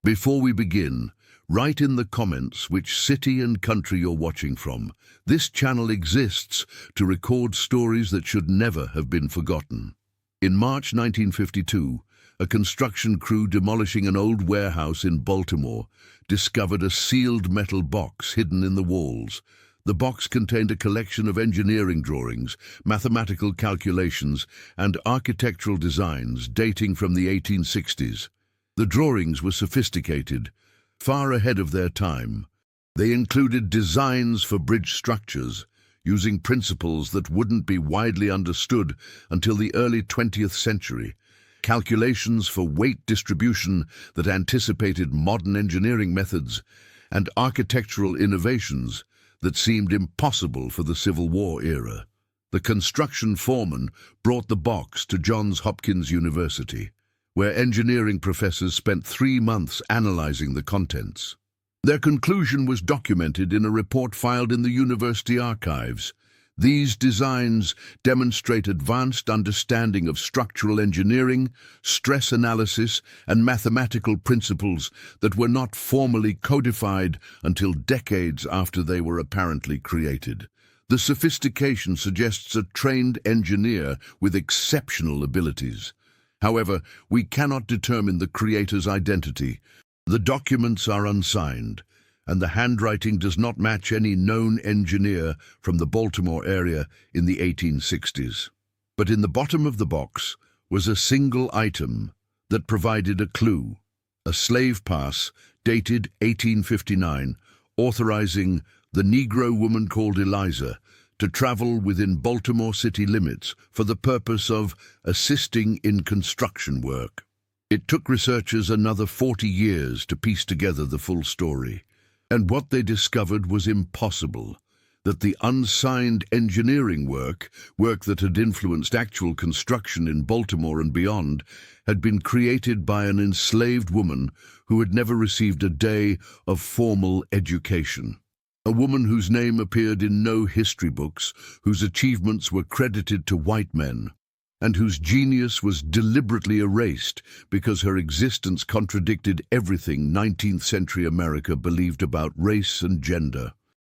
Before we begin, write in the comments which city and country you're watching from. This channel exists to record stories that should never have been forgotten. In March 1952, a construction crew demolishing an old warehouse in Baltimore discovered a sealed metal box hidden in the walls. The box contained a collection of engineering drawings, mathematical calculations, and architectural designs dating from the 1860s. The drawings were sophisticated, far ahead of their time. They included designs for bridge structures, using principles that wouldn't be widely understood until the early 20th century, calculations for weight distribution that anticipated modern engineering methods, and architectural innovations that seemed impossible for the Civil War era. The construction foreman brought the box to Johns Hopkins University, where engineering professors spent 3 months analyzing the contents. Their conclusion was documented in a report filed in the university archives. These designs demonstrate advanced understanding of structural engineering, stress analysis, and mathematical principles that were not formally codified until decades after they were apparently created. The sophistication suggests a trained engineer with exceptional abilities. However, we cannot determine the creator's identity. The documents are unsigned, and the handwriting does not match any known engineer from the Baltimore area in the 1860s. But in the bottom of the box was a single item that provided a clue: a slave pass dated 1859, authorizing the Negro woman called Eliza to travel within Baltimore city limits for the purpose of assisting in construction work. It took researchers another 40 years to piece together the full story, and what they discovered was impossible: that the unsigned engineering work that had influenced actual construction in Baltimore and beyond, had been created by an enslaved woman who had never received a day of formal education. A woman whose name appeared in no history books, whose achievements were credited to white men, and whose genius was deliberately erased because her existence contradicted everything 19th century America believed about race and gender.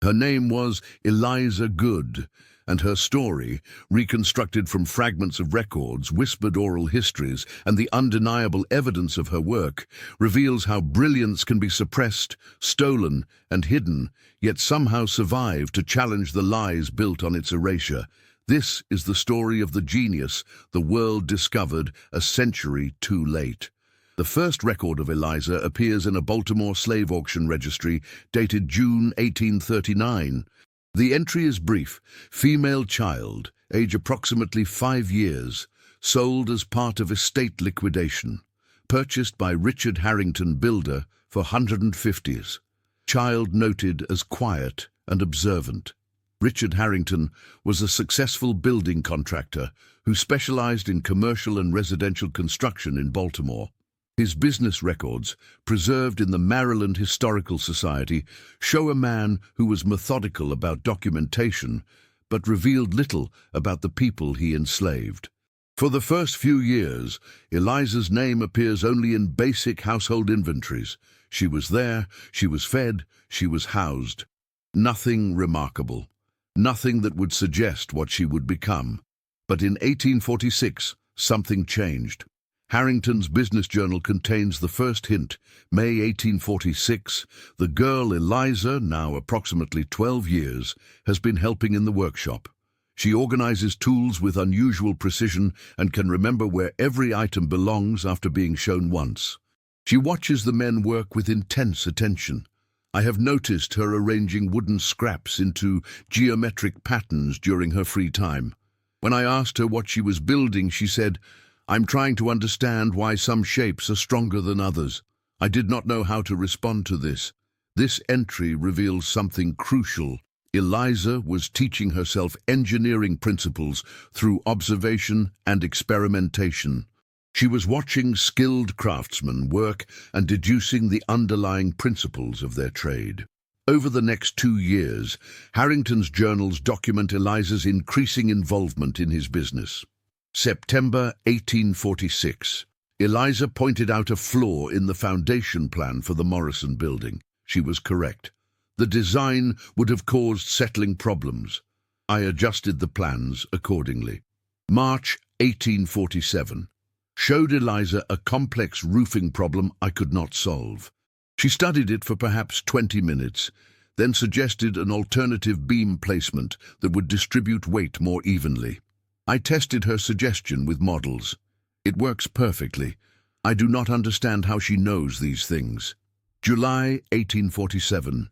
Her name was Eliza Goode, and her story, reconstructed from fragments of records, whispered oral histories, and the undeniable evidence of her work, reveals how brilliance can be suppressed, stolen, and hidden, yet somehow survive to challenge the lies built on its erasure. This is the story of the genius the world discovered a century too late. The first record of Eliza appears in a Baltimore slave auction registry dated June 1839. The entry is brief: female child, age approximately 5 years, sold as part of estate liquidation, purchased by Richard Harrington builder for 150s. Child noted as quiet and observant. Richard Harrington was a successful building contractor who specialized in commercial and residential construction in Baltimore. His business records, preserved in the Maryland Historical Society, show a man who was methodical about documentation, but revealed little about the people he enslaved. For the first few years, Eliza's name appears only in basic household inventories. She was there, she was fed, she was housed. Nothing remarkable. Nothing that would suggest what she would become. But in 1846, something changed. Harrington's business journal contains the first hint. May 1846, the girl Eliza, now approximately 12 years, has been helping in the workshop. She organizes tools with unusual precision and can remember where every item belongs after being shown once. She watches the men work with intense attention. I have noticed her arranging wooden scraps into geometric patterns during her free time. When I asked her what she was building, she said, "I'm trying to understand why some shapes are stronger than others." I did not know how to respond to this. This entry reveals something crucial. Eliza was teaching herself engineering principles through observation and experimentation. She was watching skilled craftsmen work and deducing the underlying principles of their trade. Over the next 2 years, Harrington's journals document Eliza's increasing involvement in his business. September 1846. Eliza pointed out a flaw in the foundation plan for the Morrison building. She was correct. The design would have caused settling problems. I adjusted the plans accordingly. March 1847 showed Eliza a complex roofing problem I could not solve. She studied it for perhaps 20 minutes, then suggested an alternative beam placement that would distribute weight more evenly. I tested her suggestion with models. It works perfectly. I do not understand how she knows these things. July 1847.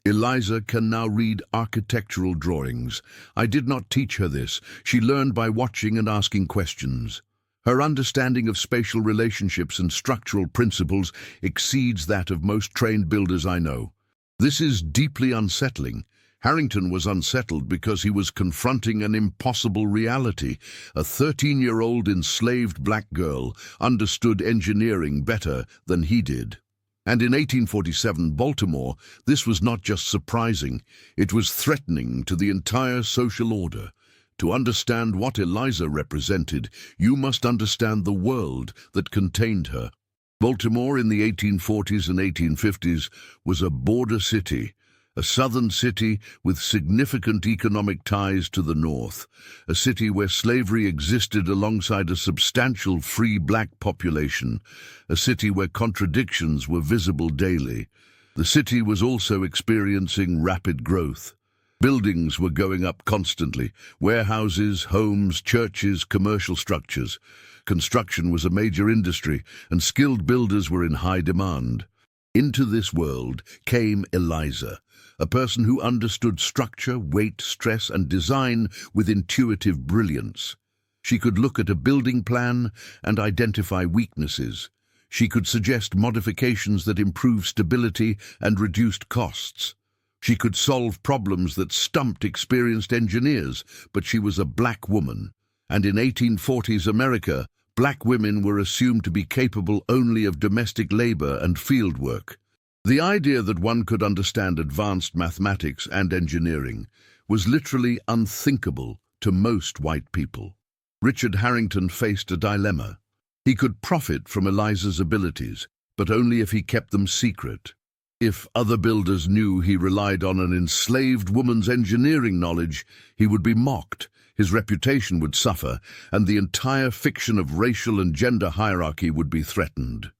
Eliza can now read architectural drawings. I did not teach her this. She learned by watching and asking questions. Her understanding of spatial relationships and structural principles exceeds that of most trained builders I know. This is deeply unsettling. Harrington was unsettled because he was confronting an impossible reality. A 13-year-old enslaved black girl understood engineering better than he did. And in 1847 Baltimore, this was not just surprising, it was threatening to the entire social order. To understand what Eliza represented, you must understand the world that contained her. Baltimore in the 1840s and 1850s was a border city, a southern city with significant economic ties to the north, a city where slavery existed alongside a substantial free black population, a city where contradictions were visible daily. The city was also experiencing rapid growth. Buildings were going up constantly, warehouses, homes, churches, commercial structures. Construction was a major industry, and skilled builders were in high demand. Into this world came Eliza, a person who understood structure, weight, stress, and design with intuitive brilliance. She could look at a building plan and identify weaknesses. She could suggest modifications that improved stability and reduced costs. She could solve problems that stumped experienced engineers, but she was a black woman. And in 1840s America, black women were assumed to be capable only of domestic labor and field work. The idea that one could understand advanced mathematics and engineering was literally unthinkable to most white people. Richard Harrington faced a dilemma. He could profit from Eliza's abilities, but only if he kept them secret. If other builders knew he relied on an enslaved woman's engineering knowledge, he would be mocked, his reputation would suffer, and the entire fiction of racial and gender hierarchy would be threatened.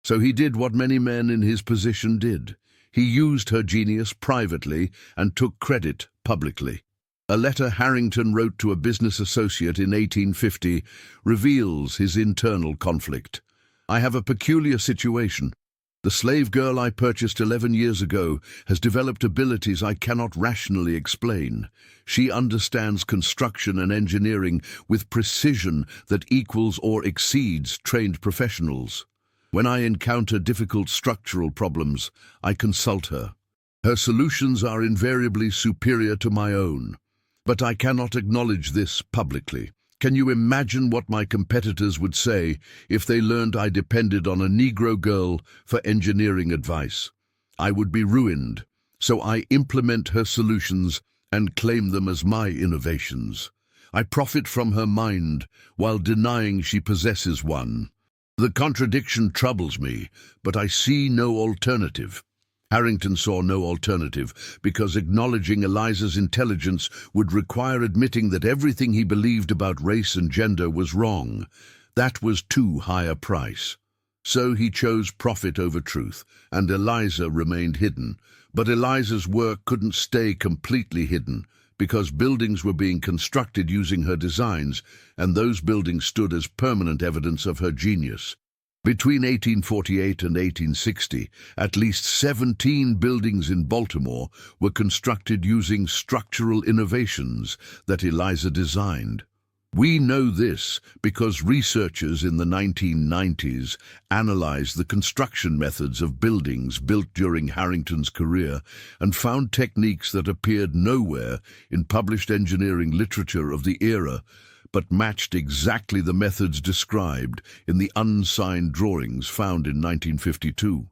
So he did what many men in his position did. He used her genius privately and took credit publicly. A letter Harrington wrote to a business associate in 1850 reveals his internal conflict. I have a peculiar situation. The slave girl I purchased 11 years ago has developed abilities I cannot rationally explain. She understands construction and engineering with precision that equals or exceeds trained professionals. When I encounter difficult structural problems, I consult her. Her solutions are invariably superior to my own. But I cannot acknowledge this publicly. Can you imagine what my competitors would say if they learned I depended on a Negro girl for engineering advice? I would be ruined, so I implement her solutions and claim them as my innovations. I profit from her mind while denying she possesses one. The contradiction troubles me, but I see no alternative. Harrington saw no alternative because acknowledging Eliza's intelligence would require admitting that everything he believed about race and gender was wrong. That was too high a price. So he chose profit over truth, and Eliza remained hidden. But Eliza's work couldn't stay completely hidden, because buildings were being constructed using her designs, and those buildings stood as permanent evidence of her genius. Between 1848 and 1860, at least 17 buildings in Baltimore were constructed using structural innovations that Eliza designed. We know this because researchers in the 1990s analyzed the construction methods of buildings built during Harrington's career and found techniques that appeared nowhere in published engineering literature of the era, but matched exactly the methods described in the unsigned drawings found in 1952.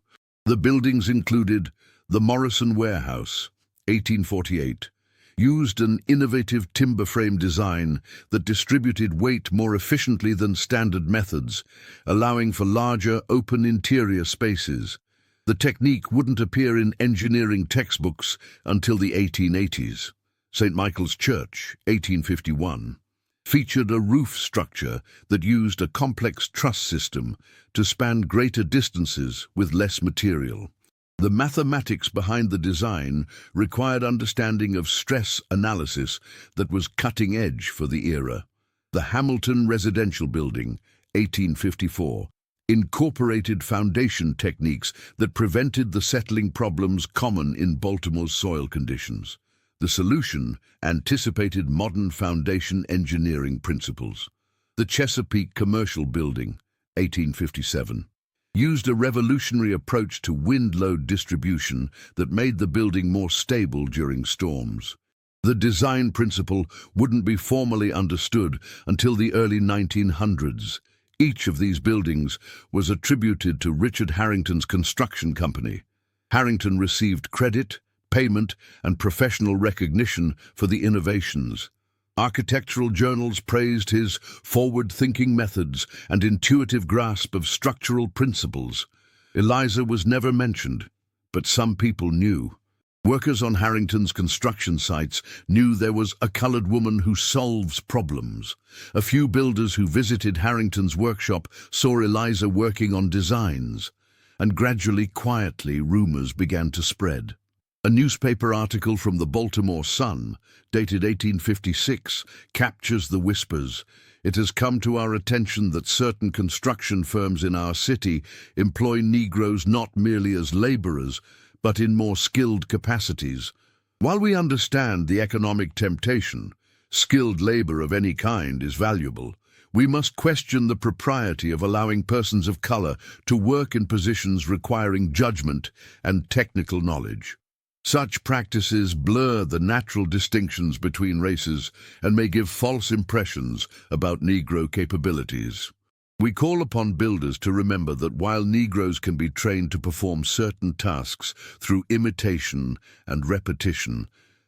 The buildings included the Morrison Warehouse, 1848. used an innovative timber frame design that distributed weight more efficiently than standard methods, allowing for larger, open interior spaces. The technique wouldn't appear in engineering textbooks until the 1880s. St. Michael's Church, 1851, featured a roof structure that used a complex truss system to span greater distances with less material. The mathematics behind the design required understanding of stress analysis that was cutting edge for the era. The Hamilton Residential Building, 1854, incorporated foundation techniques that prevented the settling problems common in Baltimore's soil conditions. The solution anticipated modern foundation engineering principles. The Chesapeake Commercial Building, 1857, used a revolutionary approach to wind load distribution that made the building more stable during storms. The design principle wouldn't be formally understood until the early 1900s. Each of these buildings was attributed to Richard Harrington's construction company. Harrington received credit, payment, and professional recognition for the innovations. Architectural journals praised his forward-thinking methods and intuitive grasp of structural principles. Eliza was never mentioned, but some people knew. Workers on Harrington's construction sites knew there was a colored woman who solves problems. A few builders who visited Harrington's workshop saw Eliza working on designs, and gradually, quietly, rumors began to spread. A newspaper article from the Baltimore Sun, dated 1856, captures the whispers. It has come to our attention that certain construction firms in our city employ Negroes not merely as laborers, but in more skilled capacities. While we understand the economic temptation, skilled labor of any kind is valuable, we must question the propriety of allowing persons of color to work in positions requiring judgment and technical knowledge. Such practices blur the natural distinctions between races and may give false impressions about Negro capabilities. We call upon builders to remember that while Negroes can be trained to perform certain tasks through imitation and repetition,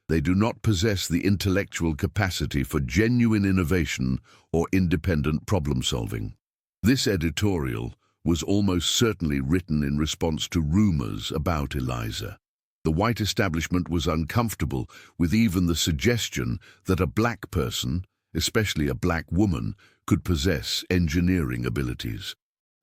they do not possess the intellectual capacity for genuine innovation or independent problem-solving. This editorial was almost certainly written in response to rumors about Eliza. The white establishment was uncomfortable with even the suggestion that a black person, especially a black woman, could possess engineering abilities.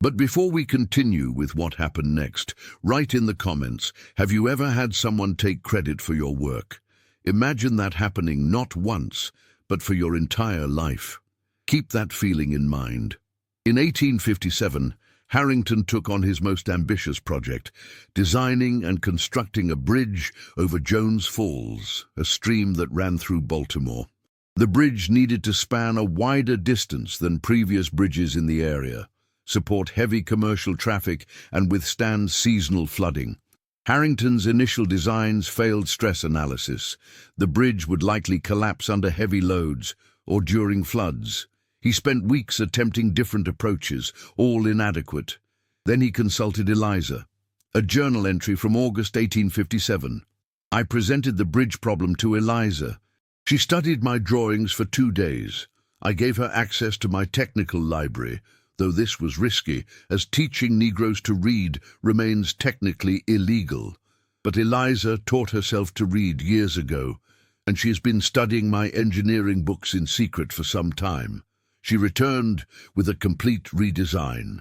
But before we continue with what happened next, write in the comments, have you ever had someone take credit for your work? Imagine that happening not once, but for your entire life. Keep that feeling in mind. In 1857, Harrington took on his most ambitious project, designing and constructing a bridge over Jones Falls, a stream that ran through Baltimore. The bridge needed to span a wider distance than previous bridges in the area, support heavy commercial traffic, and withstand seasonal flooding. Harrington's initial designs failed stress analysis. The bridge would likely collapse under heavy loads or during floods. He spent weeks attempting different approaches, all inadequate. Then he consulted Eliza. A journal entry from August 1857. I presented the bridge problem to Eliza. She studied my drawings for 2 days. I gave her access to my technical library, though this was risky, as teaching Negroes to read remains technically illegal. But Eliza taught herself to read years ago, and she has been studying my engineering books in secret for some time. She returned with a complete redesign.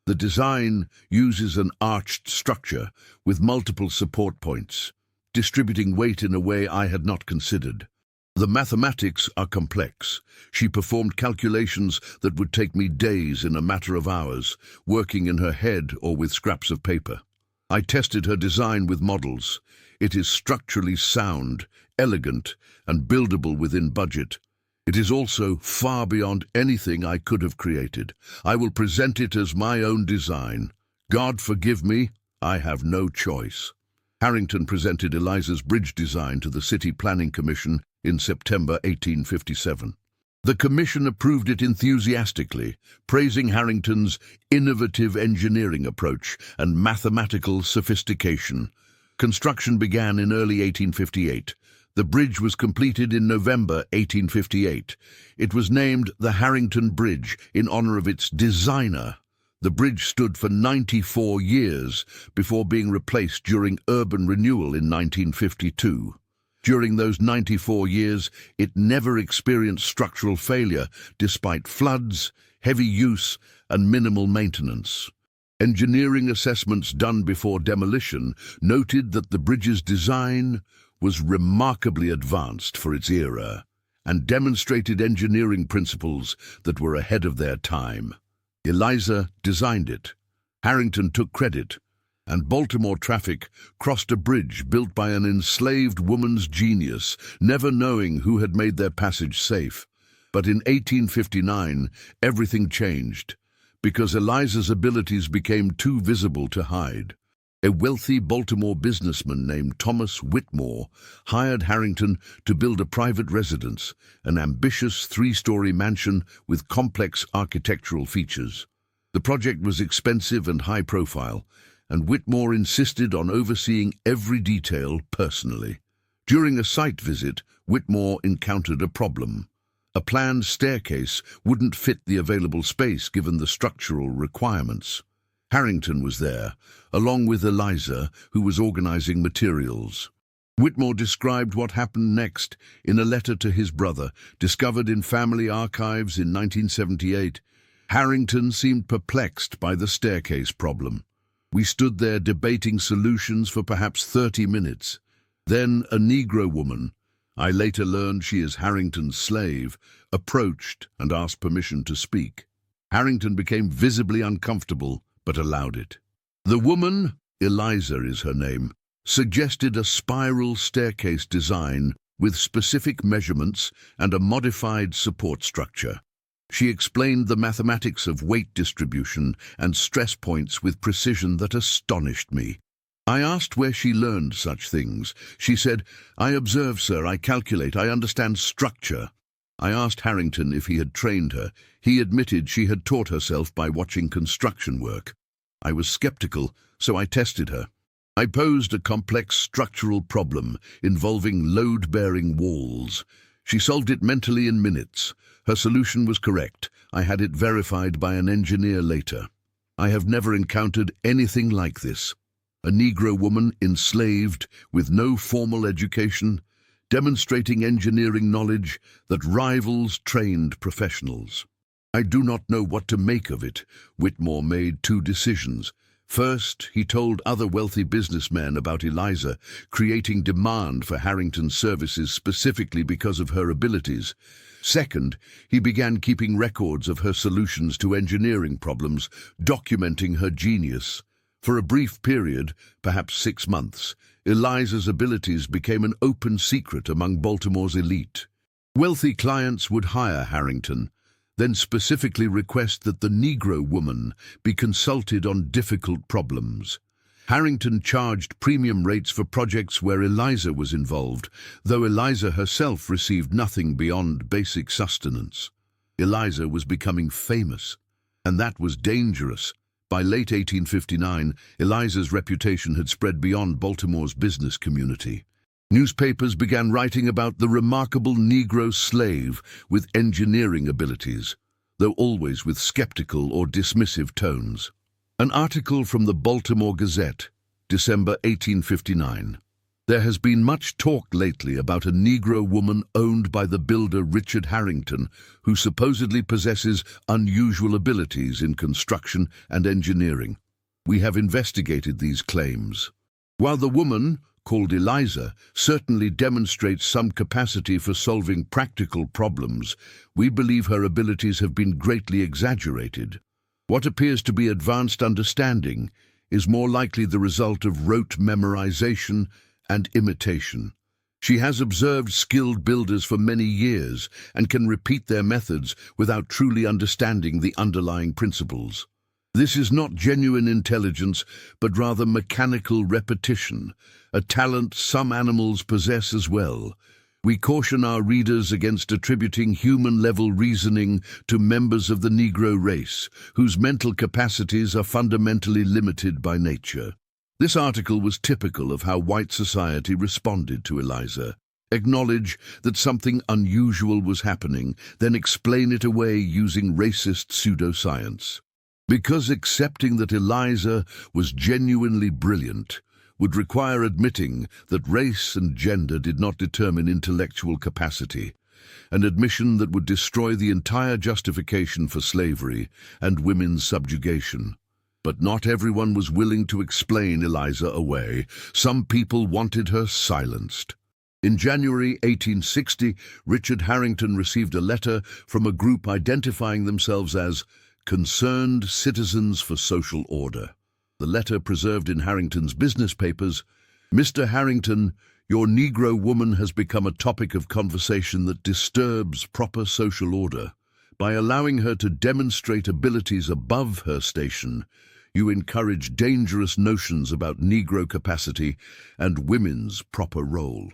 The design uses an arched structure with multiple support points, distributing weight in a way I had not considered. The mathematics are complex. She performed calculations that would take me days in a matter of hours, working in her head or with scraps of paper. I tested her design with models. It is structurally sound, elegant, and buildable within budget. It is also far beyond anything I could have created. I will present it as my own design. God forgive me, I have no choice. Harrington presented Eliza's bridge design to the City Planning Commission in September 1857. The commission approved it enthusiastically, praising Harrington's innovative engineering approach and mathematical sophistication. Construction began in early 1858. The bridge was completed in November 1858. It was named the Harrington Bridge in honor of its designer. The bridge stood for 94 years before being replaced during urban renewal in 1952. During those 94 years, it never experienced structural failure despite floods, heavy use, and minimal maintenance. Engineering assessments done before demolition noted that the bridge's design was remarkably advanced for its era and demonstrated engineering principles that were ahead of their time. Eliza designed it, Harrington took credit, and Baltimore traffic crossed a bridge built by an enslaved woman's genius, never knowing who had made their passage safe. But in 1859, everything changed, because Eliza's abilities became too visible to hide. A wealthy Baltimore businessman named Thomas Whitmore hired Harrington to build a private residence, an ambitious three-story mansion with complex architectural features. The project was expensive and high-profile, and Whitmore insisted on overseeing every detail personally. During a site visit, Whitmore encountered a problem. A planned staircase wouldn't fit the available space given the structural requirements. Harrington was there, along with Eliza, who was organizing materials. Whitmore described what happened next in a letter to his brother, discovered in family archives in 1978. Harrington seemed perplexed by the staircase problem. We stood there debating solutions for perhaps 30 minutes. Then a Negro woman, I later learned she is Harrington's slave, approached and asked permission to speak. Harrington became visibly uncomfortable, but allowed it. The woman, Eliza is her name, suggested a spiral staircase design with specific measurements and a modified support structure. She explained the mathematics of weight distribution and stress points with precision that astonished me. I asked where she learned such things. She said, "I observe, sir, I calculate, I understand structure." I asked Harrington if he had trained her. He admitted she had taught herself by watching construction work. I was skeptical, so I tested her. I posed a complex structural problem involving load-bearing walls. She solved it mentally in minutes. Her solution was correct. I had it verified by an engineer later. I have never encountered anything like this. A Negro woman enslaved with no formal education, demonstrating engineering knowledge that rivals trained professionals. I do not know what to make of it. Whitmore made two decisions. First, he told other wealthy businessmen about Eliza, creating demand for Harrington's services specifically because of her abilities. Second, he began keeping records of her solutions to engineering problems, documenting her genius. For a brief period, perhaps 6 months, Eliza's abilities became an open secret among Baltimore's elite. Wealthy clients would hire Harrington, then specifically request that the Negro woman be consulted on difficult problems. Harrington charged premium rates for projects where Eliza was involved, though Eliza herself received nothing beyond basic sustenance. Eliza was becoming famous, and that was dangerous. By late 1859, Eliza's reputation had spread beyond Baltimore's business community. Newspapers began writing about the remarkable Negro slave with engineering abilities, though always with skeptical or dismissive tones. An article from the Baltimore Gazette, December 1859. There has been much talk lately about a Negro woman owned by the builder Richard Harrington, who supposedly possesses unusual abilities in construction and engineering. We have investigated these claims. While the woman, called Eliza, certainly demonstrates some capacity for solving practical problems, we believe her abilities have been greatly exaggerated. What appears to be advanced understanding is more likely the result of rote memorization and imitation. She has observed skilled builders for many years and can repeat their methods without truly understanding the underlying principles. This is not genuine intelligence, but rather mechanical repetition, a talent some animals possess as well. We caution our readers against attributing human-level reasoning to members of the Negro race, whose mental capacities are fundamentally limited by nature. This article was typical of how white society responded to Eliza. Acknowledge that something unusual was happening, then explain it away using racist pseudoscience. Because accepting that Eliza was genuinely brilliant would require admitting that race and gender did not determine intellectual capacity, an admission that would destroy the entire justification for slavery and women's subjugation. But not everyone was willing to explain Eliza away. Some people wanted her silenced. In January 1860, Richard Harrington received a letter from a group identifying themselves as Concerned Citizens for Social Order. The letter, preserved in Harrington's business papers: "Mr. Harrington, your Negro woman has become a topic of conversation that disturbs proper social order. By allowing her to demonstrate abilities above her station, you encourage dangerous notions about Negro capacity and women's proper role.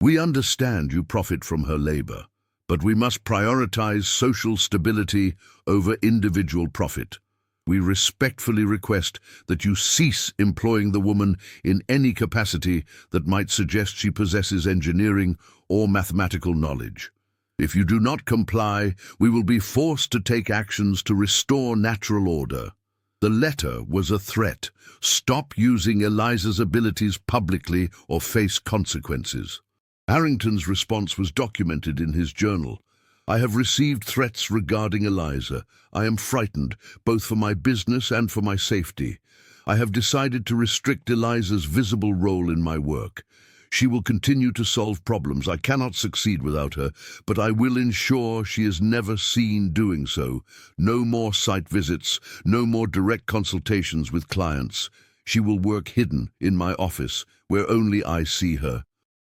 We understand you profit from her labor, but we must prioritize social stability over individual profit. We respectfully request that you cease employing the woman in any capacity that might suggest she possesses engineering or mathematical knowledge. If you do not comply, we will be forced to take actions to restore natural order." The letter was a threat. Stop using Eliza's abilities publicly or face consequences. Harrington's response was documented in his journal. "I have received threats regarding Eliza. I am frightened, both for my business and for my safety. I have decided to restrict Eliza's visible role in my work. She will continue to solve problems. I cannot succeed without her, but I will ensure she is never seen doing so. No more site visits, no more direct consultations with clients. She will work hidden in my office, where only I see her.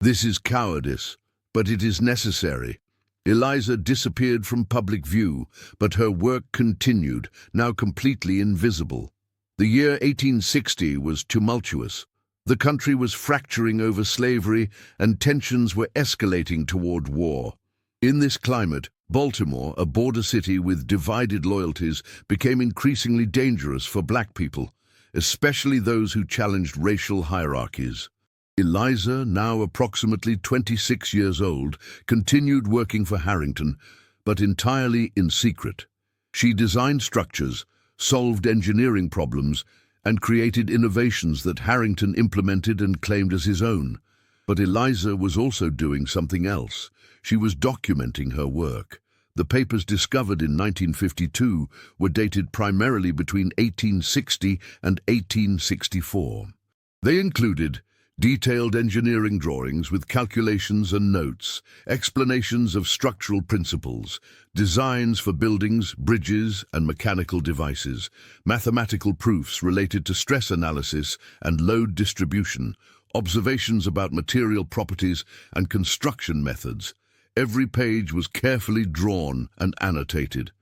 This is cowardice, but it is necessary." Eliza disappeared from public view, but her work continued, now completely invisible. The year 1860 was tumultuous. The country was fracturing over slavery, and tensions were escalating toward war. In this climate, Baltimore, a border city with divided loyalties, became increasingly dangerous for black people, especially those who challenged racial hierarchies. Eliza, now approximately 26 years old, continued working for Harrington, but entirely in secret. She designed structures, solved engineering problems, and created innovations that Harrington implemented and claimed as his own. But Eliza was also doing something else. She was documenting her work. The papers discovered in 1952 were dated primarily between 1860 and 1864. They included detailed engineering drawings with calculations and notes, explanations of structural principles, designs for buildings, bridges, and mechanical devices, mathematical proofs related to stress analysis and load distribution, observations about material properties and construction methods. Every page was carefully drawn and annotated.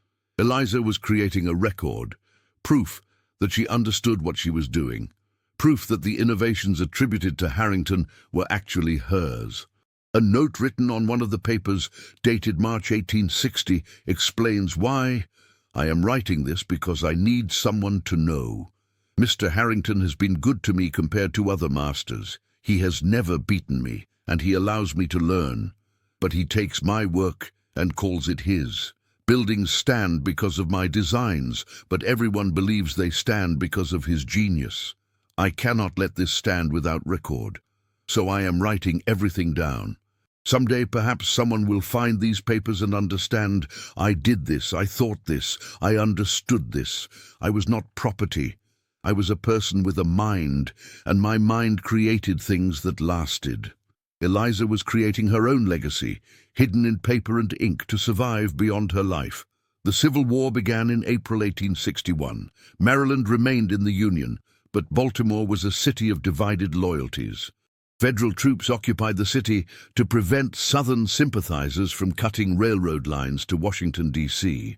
Eliza was creating a record, proof that she understood what she was doing. Proof that the innovations attributed to Harrington were actually hers. A note written on one of the papers, dated March 1860, explains why. "I am writing this because I need someone to know. Mr. Harrington has been good to me compared to other masters. He has never beaten me, and he allows me to learn. But he takes my work and calls it his. Buildings stand because of my designs, but everyone believes they stand because of his genius. I cannot let this stand without record, so I am writing everything down. Someday perhaps someone will find these papers and understand, I did this, I thought this, I understood this. I was not property. I was a person with a mind, and my mind created things that lasted." Eliza was creating her own legacy, hidden in paper and ink to survive beyond her life. The Civil War began in April 1861. Maryland remained in the Union, but Baltimore was a city of divided loyalties. Federal troops occupied the city to prevent Southern sympathizers from cutting railroad lines to Washington, D.C.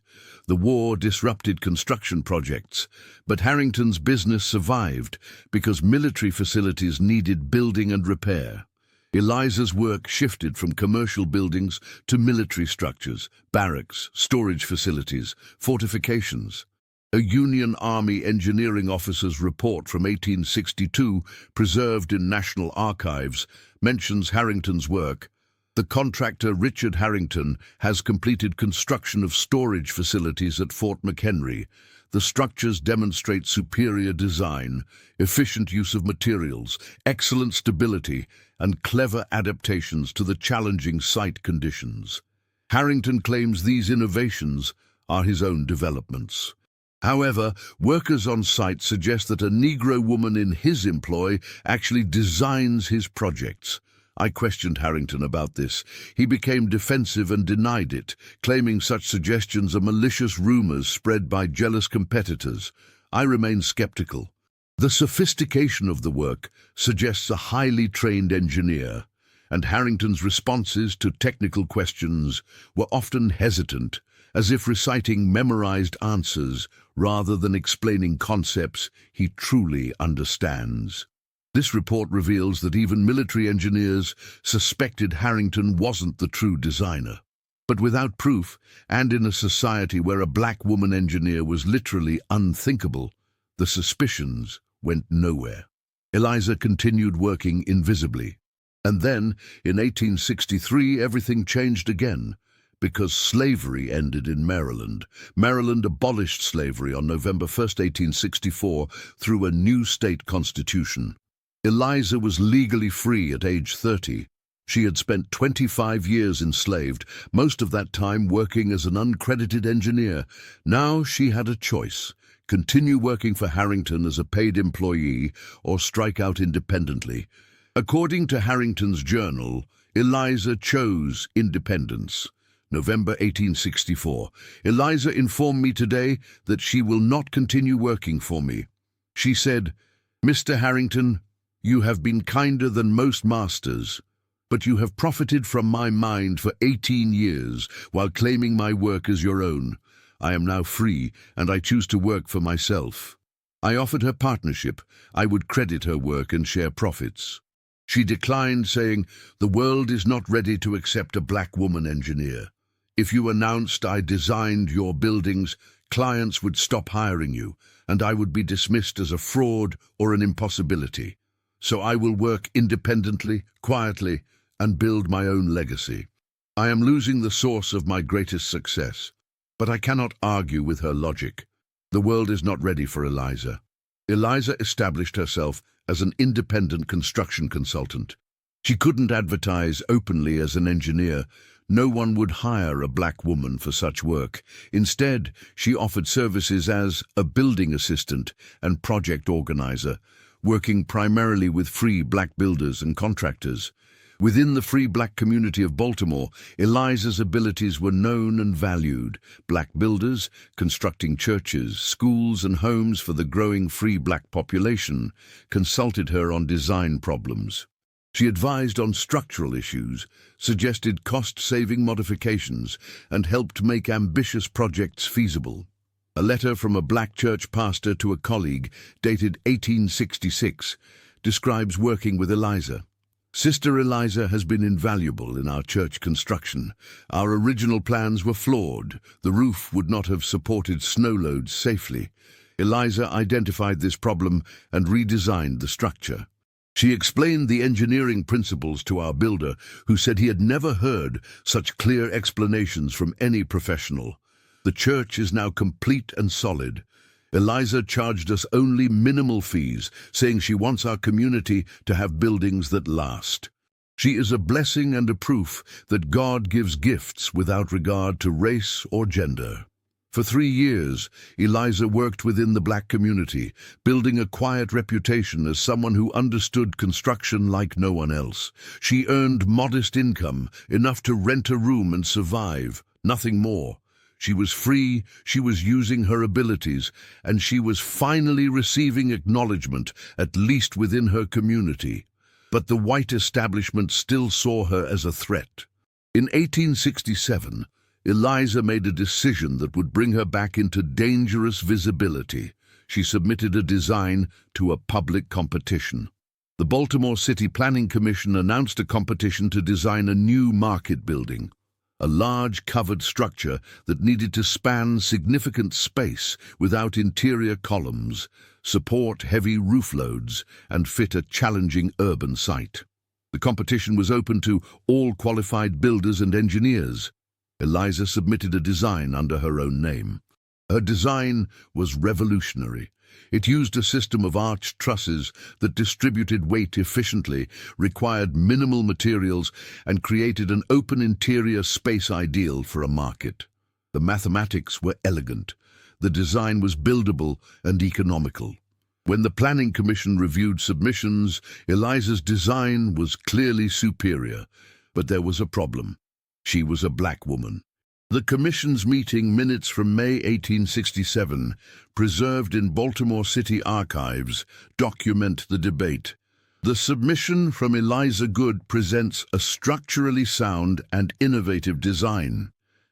The war disrupted construction projects, but Harrington's business survived because military facilities needed building and repair. Eliza's work shifted from commercial buildings to military structures, barracks, storage facilities, fortifications. A Union Army engineering officer's report from 1862, preserved in National Archives, mentions Harrington's work. The contractor Richard Harrington has completed construction of storage facilities at Fort McHenry. The structures demonstrate superior design, efficient use of materials, excellent stability, and clever adaptations to the challenging site conditions. Harrington claims these innovations are his own developments. However, workers on site suggest that a Negro woman in his employ actually designs his projects. I questioned Harrington about this. He became defensive and denied it, claiming such suggestions are malicious rumors spread by jealous competitors. I remain skeptical. The sophistication of the work suggests a highly trained engineer, and Harrington's responses to technical questions were often hesitant, as if reciting memorized answers rather than explaining concepts he truly understands. This report reveals that even military engineers suspected Harrington wasn't the true designer. But without proof, and in a society where a black woman engineer was literally unthinkable, the suspicions went nowhere. Eliza continued working invisibly. And then, in 1863, everything changed again, because slavery ended in Maryland. Maryland abolished slavery on November 1st, 1864, through a new state constitution. Eliza was legally free at age 30. She had spent 25 years enslaved, most of that time working as an uncredited engineer. Now she had a choice: continue working for Harrington as a paid employee or strike out independently. According to Harrington's journal, Eliza chose independence. November 1864. Eliza informed me today that she will not continue working for me. She said, "Mr. Harrington, you have been kinder than most masters, but you have profited from my mind for 18 years while claiming my work as your own. I am now free, and I choose to work for myself." I offered her partnership. I would credit her work and share profits. She declined, saying, "The world is not ready to accept a black woman engineer. If you announced I designed your buildings, clients would stop hiring you, and I would be dismissed as a fraud or an impossibility. So I will work independently, quietly, and build my own legacy. I am losing the source of my greatest success, but I cannot argue with her logic. The world is not ready for Eliza." Eliza established herself as an independent construction consultant. She couldn't advertise openly as an engineer. No one would hire a black woman for such work. Instead, she offered services as a building assistant and project organizer, working primarily with free black builders and contractors. Within the free black community of Baltimore, Eliza's abilities were known and valued. Black builders, constructing churches, schools, and homes for the growing free black population, consulted her on design problems. She advised on structural issues, suggested cost-saving modifications, and helped make ambitious projects feasible. A letter from a black church pastor to a colleague, dated 1866, describes working with Eliza. "Sister Eliza has been invaluable in our church construction. Our original plans were flawed. The roof would not have supported snow loads safely. Eliza identified this problem and redesigned the structure. She explained the engineering principles to our builder, who said he had never heard such clear explanations from any professional. The church is now complete and solid. Eliza charged us only minimal fees, saying she wants our community to have buildings that last. She is a blessing and a proof that God gives gifts without regard to race or gender." For 3 years, Eliza worked within the black community, building a quiet reputation as someone who understood construction like no one else. She earned modest income, enough to rent a room and survive, nothing more. She was free, she was using her abilities, and she was finally receiving acknowledgement, at least within her community. But the white establishment still saw her as a threat. In 1867, Eliza made a decision that would bring her back into dangerous visibility. She submitted a design to a public competition. The Baltimore City Planning Commission announced a competition to design a new market building, a large covered structure that needed to span significant space without interior columns, support heavy roof loads, and fit a challenging urban site. The competition was open to all qualified builders and engineers. Eliza submitted a design under her own name. Her design was revolutionary. It used a system of arched trusses that distributed weight efficiently, required minimal materials, and created an open interior space ideal for a market. The mathematics were elegant. The design was buildable and economical. When the Planning Commission reviewed submissions, Eliza's design was clearly superior, but there was a problem. She was a black woman. The Commission's meeting minutes from May 1867, preserved in Baltimore City archives, document the debate. The submission from Eliza Goode presents a structurally sound and innovative design.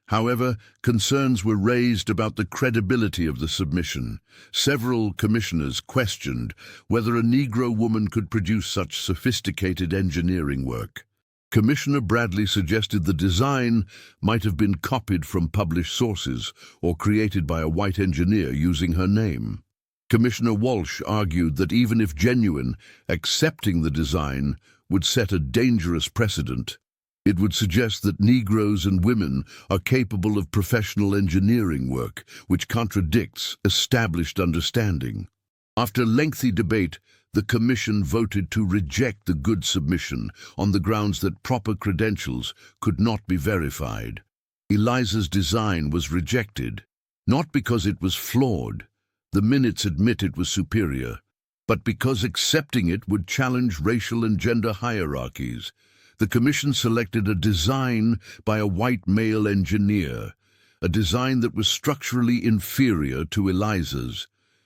However, concerns were raised about the credibility of the submission. Several commissioners questioned whether a Negro woman could produce such sophisticated engineering work. Commissioner Bradley suggested the design might have been copied from published sources or created by a white engineer using her name. Commissioner Walsh argued that even if genuine, accepting the design would set a dangerous precedent. It would suggest that Negroes and women are capable of professional engineering work, which contradicts established understanding. After lengthy debate, the Commission voted to reject the Goode submission on the grounds that proper credentials could not be verified. Eliza's design was rejected, not because it was flawed, the minutes admit it was superior, but because accepting it would challenge racial and gender hierarchies. The Commission selected a design by a white male engineer, a design that was structurally inferior to Eliza's.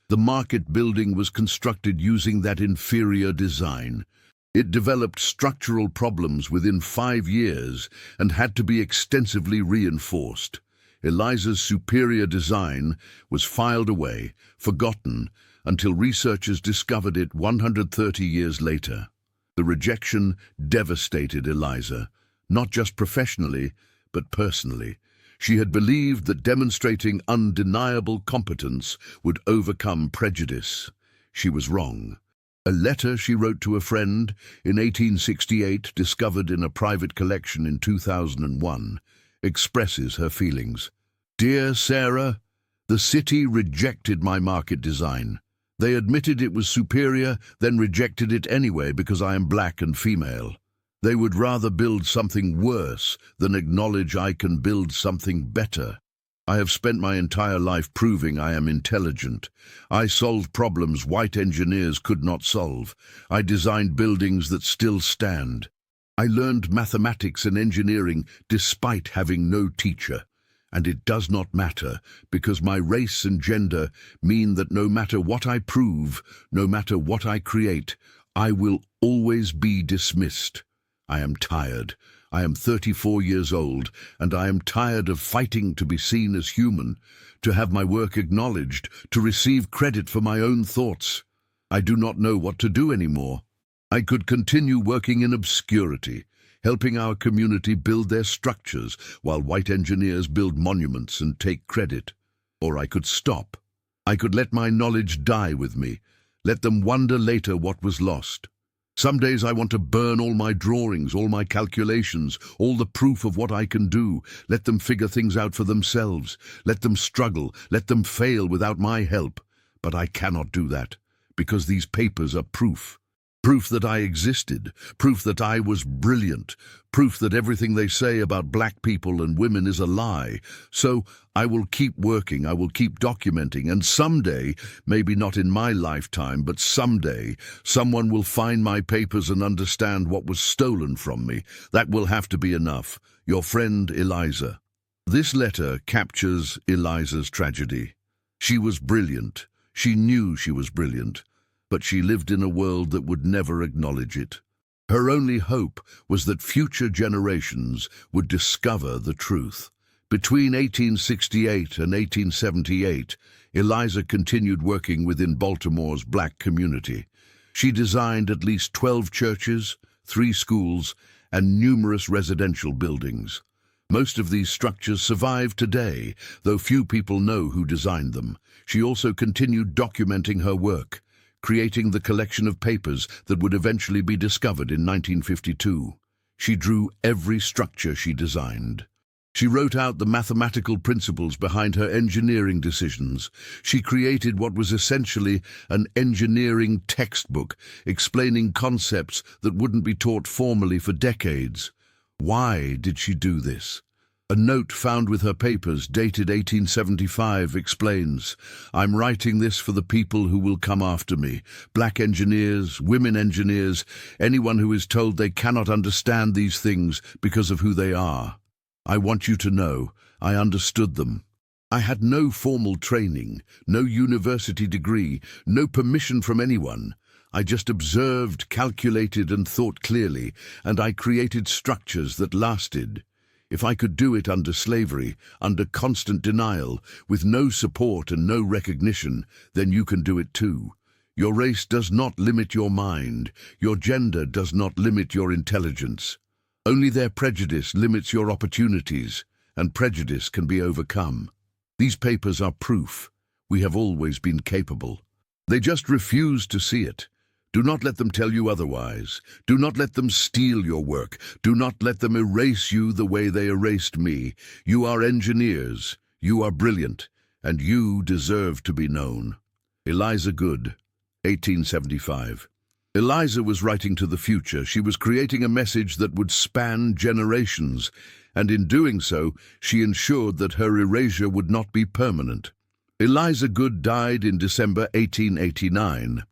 The market building was constructed using that inferior design. It developed structural problems within 5 years and had to be extensively reinforced. Eliza's superior design was filed away, forgotten, until researchers discovered it 130 years later. The rejection devastated Eliza, not just professionally, but personally. She had believed that demonstrating undeniable competence would overcome prejudice. She was wrong. A letter she wrote to a friend in 1868, discovered in a private collection in 2001, expresses her feelings. "Dear Sarah, the city rejected my market design. They admitted it was superior, then rejected it anyway because I am black and female. They would rather build something worse than acknowledge I can build something better. I have spent my entire life proving I am intelligent. I solved problems white engineers could not solve. I designed buildings that still stand. I learned mathematics and engineering despite having no teacher. And it does not matter, because my race and gender mean that no matter what I prove, no matter what I create, I will always be dismissed. I am tired. I am 34 years old, and I am tired of fighting to be seen as human, to have my work acknowledged, to receive credit for my own thoughts. I do not know what to do anymore. I could continue working in obscurity, helping our community build their structures while white engineers build monuments and take credit. Or I could stop. I could let my knowledge die with me, let them wonder later what was lost. Some days I want to burn all my drawings, all my calculations, all the proof of what I can do, let them figure things out for themselves, let them struggle, let them fail without my help. But I cannot do that, because these papers are proof. Proof that I existed, proof that I was brilliant, proof that everything they say about black people and women is a lie. So I will keep working, I will keep documenting, and someday, maybe not in my lifetime, but someday, someone will find my papers and understand what was stolen from me. That will have to be enough. Your friend, Eliza. This letter captures Eliza's tragedy. She was brilliant. She knew she was brilliant. But she lived in a world that would never acknowledge it. Her only hope was that future generations would discover the truth. Between 1868 and 1878, Eliza continued working within Baltimore's black community. She designed at least 12 churches, 3 schools, and numerous residential buildings. Most of these structures survive today, though few people know who designed them. She also continued documenting her work, creating the collection of papers that would eventually be discovered in 1952. She drew every structure she designed. She wrote out the mathematical principles behind her engineering decisions. She created what was essentially an engineering textbook, explaining concepts that wouldn't be taught formally for decades. Why did she do this? A note found with her papers, dated 1875, explains, "I'm writing this for the people who will come after me, black engineers, women engineers, anyone who is told they cannot understand these things because of who they are. I want you to know, I understood them. I had no formal training, no university degree, no permission from anyone. I just observed, calculated, and thought clearly, and I created structures that lasted. If I could do it under slavery, under constant denial, with no support and no recognition, then you can do it too. Your race does not limit your mind. Your gender does not limit your intelligence. Only their prejudice limits your opportunities, and prejudice can be overcome. These papers are proof. We have always been capable. They just refuse to see it. Do not let them tell you otherwise. Do not let them steal your work. Do not let them erase you the way they erased me. You are engineers. You are brilliant. And you deserve to be known." Eliza Goode, 1875. Eliza was writing to the future. She was creating a message that would span generations, and in doing so, she ensured that her erasure would not be permanent. Eliza Goode died in December 1889.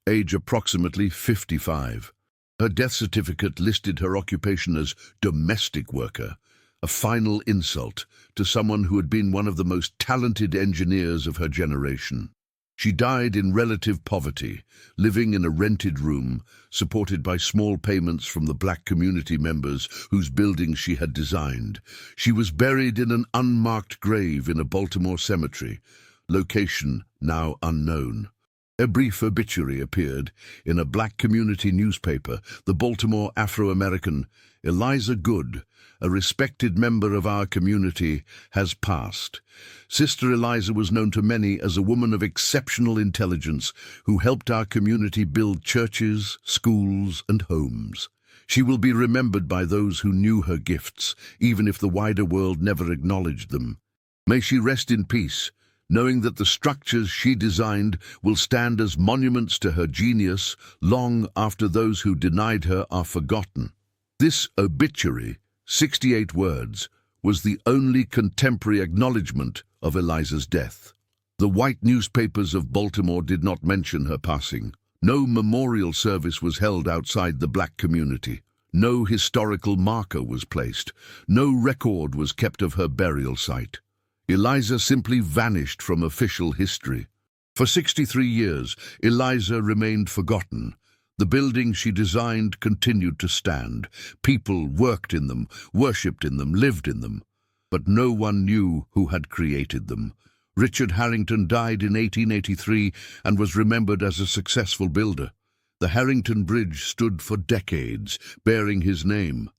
Age approximately 55. Her death certificate listed her occupation as domestic worker, a final insult to someone who had been one of the most talented engineers of her generation. She died in relative poverty, living in a rented room, supported by small payments from the black community members whose buildings she had designed. She was buried in an unmarked grave in a Baltimore cemetery, location now unknown. A brief obituary appeared in a black community newspaper, the Baltimore Afro-American. "Eliza Goode, a respected member of our community, has passed. Sister Eliza was known to many as a woman of exceptional intelligence who helped our community build churches, schools, and homes. She will be remembered by those who knew her gifts, even if the wider world never acknowledged them. May she rest in peace, knowing that the structures she designed will stand as monuments to her genius long after those who denied her are forgotten." This obituary, 68 words, was the only contemporary acknowledgement of Eliza's death. The white newspapers of Baltimore did not mention her passing. No memorial service was held outside the black community. No historical marker was placed. No record was kept of her burial site. Eliza simply vanished from official history. For 63 years, Eliza remained forgotten. The buildings she designed continued to stand. People worked in them, worshipped in them, lived in them. But no one knew who had created them. Richard Harrington died in 1883 and was remembered as a successful builder. The Harrington Bridge stood for decades, bearing his name.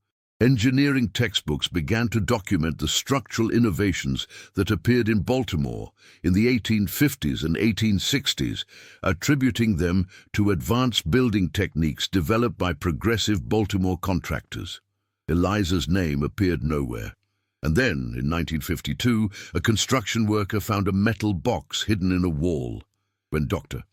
Engineering textbooks began to document the structural innovations that appeared in Baltimore in the 1850s and 1860s, attributing them to advanced building techniques developed by progressive Baltimore contractors. Eliza's name appeared nowhere. And then, in 1952, a construction worker found a metal box hidden in a wall. When Dr.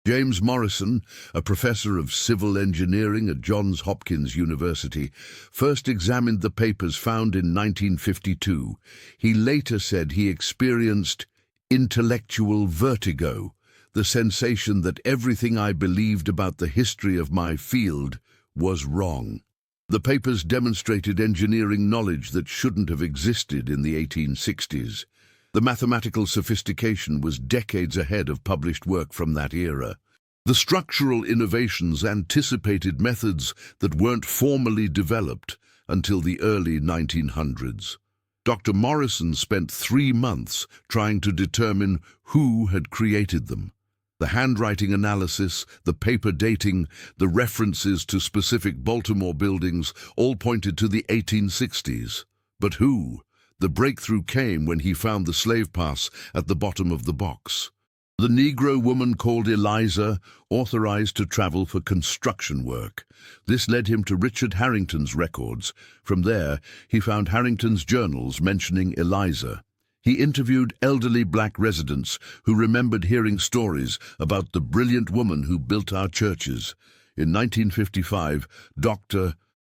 James Morrison, a professor of civil engineering at Johns Hopkins University, first examined the papers found in 1952. He later said he experienced intellectual vertigo, the sensation that everything I believed about the history of my field was wrong. The papers demonstrated engineering knowledge that shouldn't have existed in the 1860s. The mathematical sophistication was decades ahead of published work from that era. The structural innovations anticipated methods that weren't formally developed until the early 1900s. Dr. Morrison spent 3 months trying to determine who had created them. The handwriting analysis, the paper dating, the references to specific Baltimore buildings all pointed to the 1860s. But who? The breakthrough came when he found the slave pass at the bottom of the box. The Negro woman called Eliza, authorized to travel for construction work. This led him to Richard Harrington's records. From there, he found Harrington's journals mentioning Eliza. He interviewed elderly black residents who remembered hearing stories about the brilliant woman who built our churches. In 1955, Dr.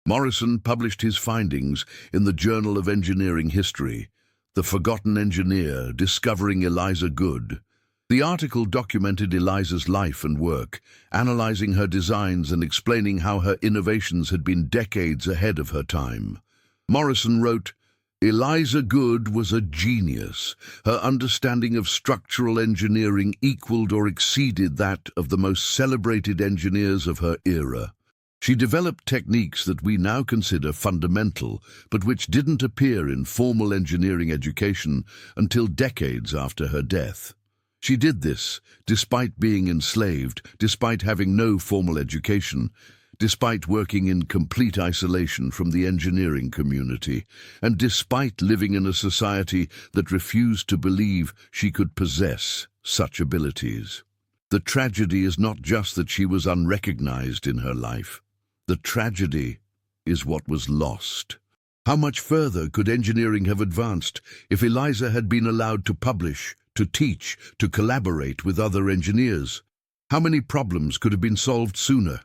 Morrison published his findings in the Journal of Engineering History, The Forgotten Engineer, Discovering Eliza Goode. The article documented Eliza's life and work, analyzing her designs and explaining how her innovations had been decades ahead of her time. Morrison wrote, "Eliza Goode was a genius. Her understanding of structural engineering equaled or exceeded that of the most celebrated engineers of her era. She developed techniques that we now consider fundamental, but which didn't appear in formal engineering education until decades after her death. She did this despite being enslaved, despite having no formal education, despite working in complete isolation from the engineering community, and despite living in a society that refused to believe she could possess such abilities. The tragedy is not just that she was unrecognized in her life. The tragedy is what was lost. How much further could engineering have advanced if Eliza had been allowed to publish, to teach, to collaborate with other engineers? How many problems could have been solved sooner?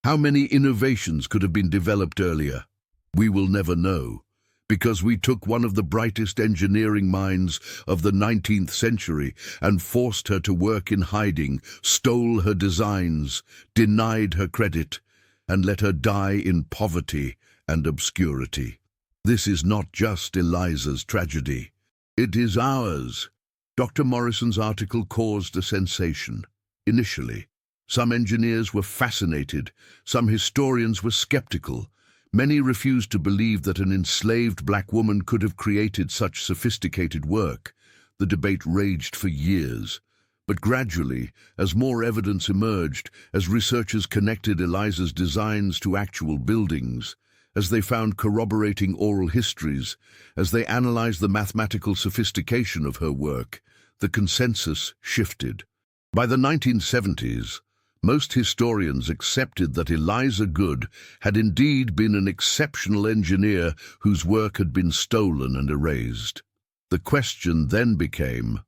How many innovations could have been developed earlier? We will never know, because we took one of the brightest engineering minds of the 19th century and forced her to work in hiding, stole her designs, denied her credit, and let her die in poverty and obscurity. This is not just Eliza's tragedy. It is ours. Dr. Morrison's article caused a sensation. Initially, some engineers were fascinated, some historians were skeptical. Many refused to believe that an enslaved black woman could have created such sophisticated work. The debate raged for years. But gradually, as more evidence emerged, as researchers connected Eliza's designs to actual buildings, as they found corroborating oral histories, as they analyzed the mathematical sophistication of her work, the consensus shifted. By the 1970s, most historians accepted that Eliza Goode had indeed been an exceptional engineer whose work had been stolen and erased. The question then became,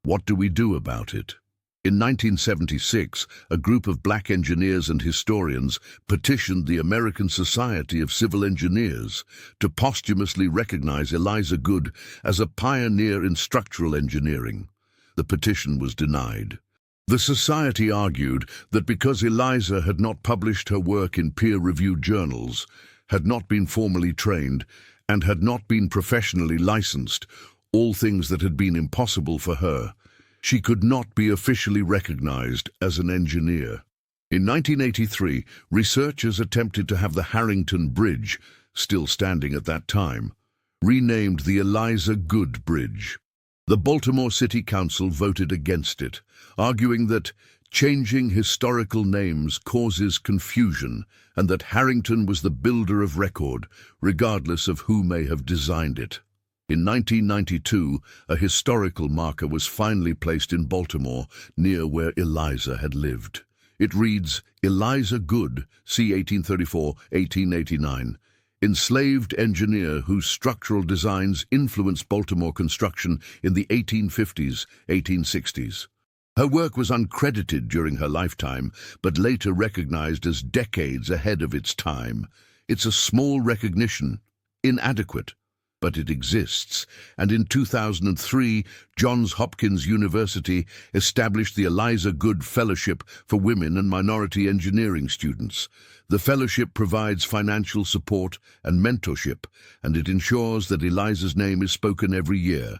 what do we do about it? In 1976, a group of black engineers and historians petitioned the American Society of Civil Engineers to posthumously recognize Eliza Goode as a pioneer in structural engineering. The petition was denied. The society argued that because Eliza had not published her work in peer-reviewed journals, had not been formally trained, and had not been professionally licensed, all things that had been impossible for her, she could not be officially recognized as an engineer. In 1983, researchers attempted to have the Harrington Bridge, still standing at that time, renamed the Eliza Goode Bridge. The Baltimore City Council voted against it, arguing that changing historical names causes confusion and that Harrington was the builder of record, regardless of who may have designed it. In 1992, a historical marker was finally placed in Baltimore, near where Eliza had lived. It reads, Eliza Goode, c. 1834-1889, enslaved engineer whose structural designs influenced Baltimore construction in the 1850s, 1860s. Her work was uncredited during her lifetime, but later recognized as decades ahead of its time. It's a small recognition, inadequate, but it exists, and in 2003, Johns Hopkins University established the Eliza Goode Fellowship for women and minority engineering students. The fellowship provides financial support and mentorship, and it ensures that Eliza's name is spoken every year,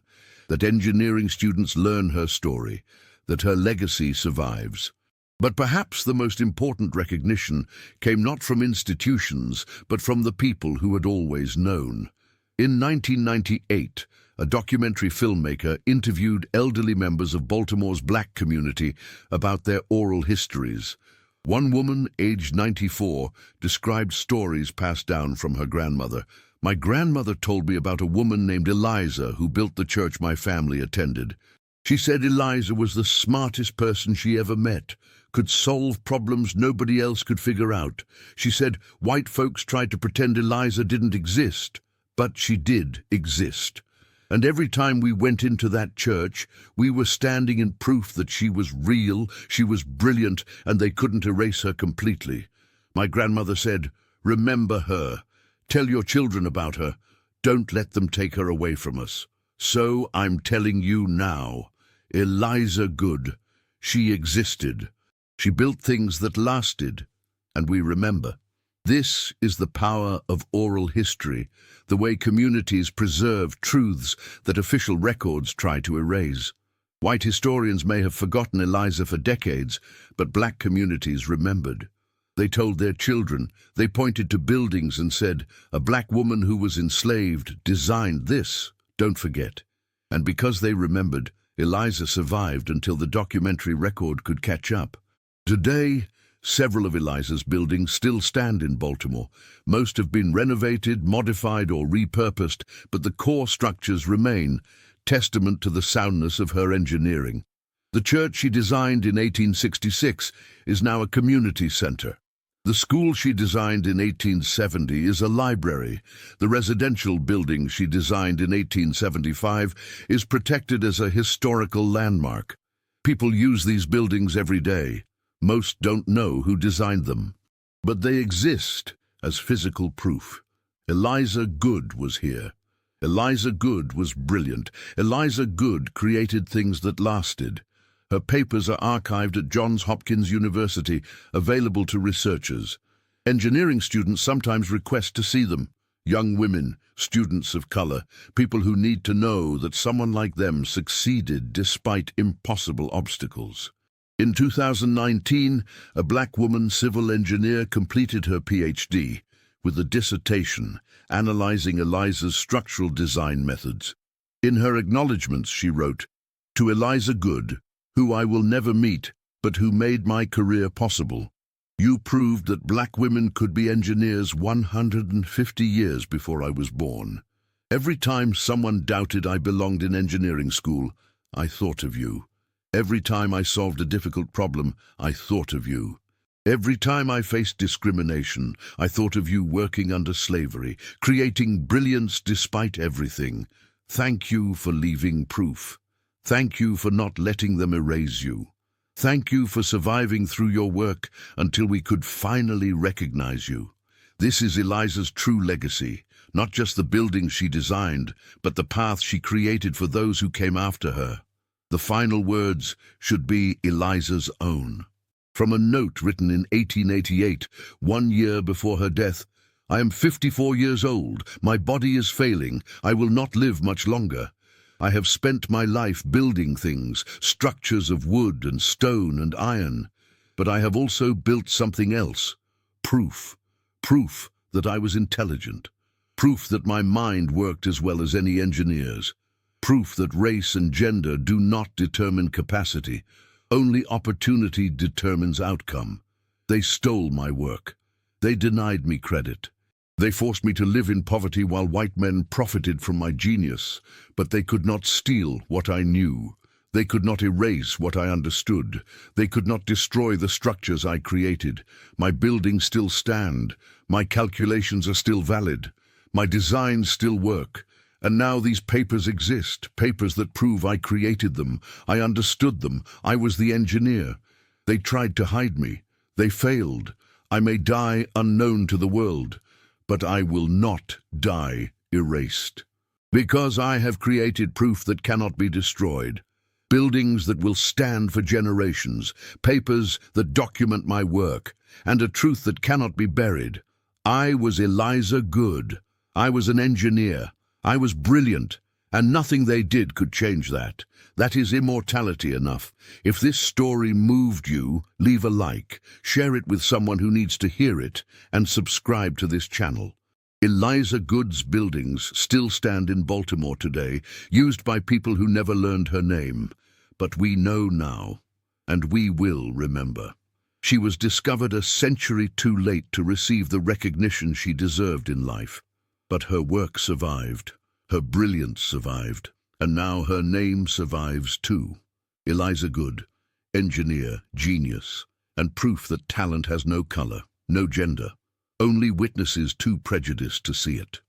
that engineering students learn her story, that her legacy survives. But perhaps the most important recognition came not from institutions, but from the people who had always known. In 1998, a documentary filmmaker interviewed elderly members of Baltimore's black community about their oral histories. One woman, aged 94, described stories passed down from her grandmother. My grandmother told me about a woman named Eliza who built the church my family attended. She said Eliza was the smartest person she ever met, could solve problems nobody else could figure out. She said white folks tried to pretend Eliza didn't exist, but she did exist. And every time we went into that church, we were standing in proof that she was real, she was brilliant, and they couldn't erase her completely. My grandmother said, "Remember her. Tell your children about her. Don't let them take her away from us." So I'm telling you now, Eliza Goode, she existed. She built things that lasted, and we remember. This is the power of oral history, the way communities preserve truths that official records try to erase. White historians may have forgotten Eliza for decades, but black communities remembered. They told their children, they pointed to buildings and said, "A black woman who was enslaved designed this, don't forget." And because they remembered, Eliza survived until the documentary record could catch up. Today, several of Eliza's buildings still stand in Baltimore. Most have been renovated, modified, or repurposed, but the core structures remain, testament to the soundness of her engineering. The church she designed in 1866 is now a community center. The school she designed in 1870 is a library. The residential building she designed in 1875 is protected as a historical landmark. People use these buildings every day. Most don't know who designed them, but they exist as physical proof. Eliza Goode was here. Eliza Goode was brilliant. Eliza Goode created things that lasted. Her papers are archived at Johns Hopkins University, available to researchers. Engineering students sometimes request to see them. Young women, students of color, people who need to know that someone like them succeeded despite impossible obstacles. In 2019, a black woman civil engineer completed her PhD with a dissertation analyzing Eliza's structural design methods. In her acknowledgments, she wrote, "To Eliza Goode, who I will never meet, but who made my career possible. You proved that black women could be engineers 150 years before I was born. Every time someone doubted I belonged in engineering school, I thought of you. Every time I solved a difficult problem, I thought of you. Every time I faced discrimination, I thought of you working under slavery, creating brilliance despite everything. Thank you for leaving proof. Thank you for not letting them erase you. Thank you for surviving through your work until we could finally recognize you." This is Eliza's true legacy, not just the buildings she designed, but the path she created for those who came after her. The final words should be Eliza's own. From a note written in 1888, 1 year before her death, "I am 54 years old. My body is failing. I will not live much longer. I have spent my life building things, structures of wood and stone and iron. But I have also built something else. Proof. Proof that I was intelligent. Proof that my mind worked as well as any engineer's. Proof that race and gender do not determine capacity. Only opportunity determines outcome. They stole my work. They denied me credit. They forced me to live in poverty while white men profited from my genius. But they could not steal what I knew. They could not erase what I understood. They could not destroy the structures I created. My buildings still stand. My calculations are still valid. My designs still work. And now these papers exist, papers that prove I created them. I understood them. I was the engineer. They tried to hide me. They failed. I may die unknown to the world, but I will not die erased. Because I have created proof that cannot be destroyed. Buildings that will stand for generations, papers that document my work, and a truth that cannot be buried. I was Eliza Goode. I was an engineer. I was brilliant, and nothing they did could change that. That is immortality enough. If this story moved you, leave a like, share it with someone who needs to hear it, and subscribe to this channel. Eliza Goode's buildings still stand in Baltimore today, used by people who never learned her name. But we know now, and we will remember. She was discovered a century too late to receive the recognition she deserved in life. But her work survived. Her brilliance survived. And now her name survives too. Eliza Goode, engineer, genius, and proof that talent has no color, no gender, only witnesses too prejudiced to see it.